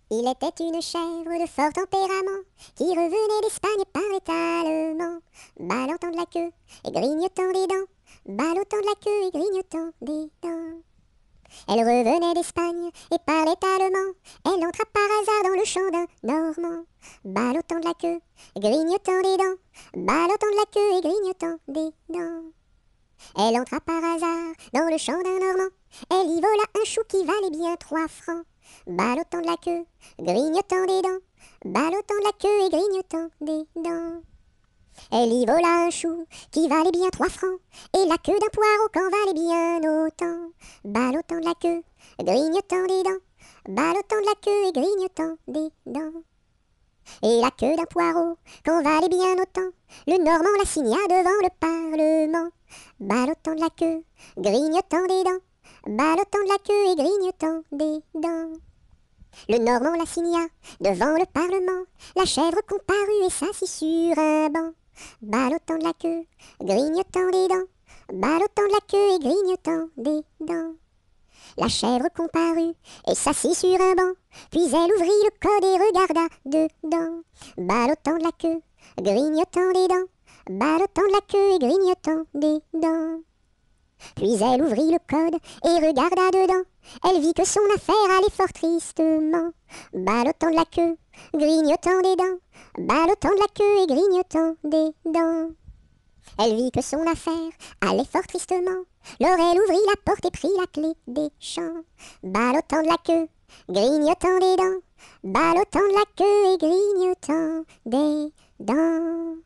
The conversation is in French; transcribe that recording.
Il était une chèvre de fort tempérament qui revenait d'Espagne par étalement, ballottant de la queue et grignotant des dents, ballottant de la queue et grignotant des dents. Elle revenait d'Espagne et parlait allemand. Elle entra par hasard dans le champ d'un Normand, ballottant de la queue, grignotant des dents, ballottant de la queue et grignotant des dents. Elle entra par hasard dans le champ d'un Normand. Elle y vola un chou qui valait bien 3 francs, ballottant de la queue, grignotant des dents, ballottant de la queue et grignotant des dents. Elle y vola un chou qui valait bien 3 francs, et la queue d'un poireau qu'en valait bien autant, ballottant de la queue, grignotant des dents, ballottant de la queue et grignotant des dents. Et la queue d'un poireau qu'en valait bien autant, le Normand la signa devant le Parlement, ballottant de la queue, grignotant des dents, ballottant de la queue et grignotant des dents. Le Normand la signa devant le Parlement, la chèvre comparut et s'assit sur un banc, ballottant de la queue, grignotant des dents, ballottant de la queue et grignotant des dents. La chèvre comparut et s'assit sur un banc, puis elle ouvrit le code et regarda dedans, ballottant de la queue, grignotant des dents, ballottant de la queue et grignotant des dents. Puis elle ouvrit le code et regarda dedans. Elle vit que son affaire allait fort tristement, ballottant de la queue, grignotant des dents, ballottant de la queue et grignotant des dents. Elle vit que son affaire allait fort tristement. Alors elle ouvrit la porte et prit la clé des champs, ballottant de la queue, grignotant des dents, ballottant de la queue et grignotant des dents.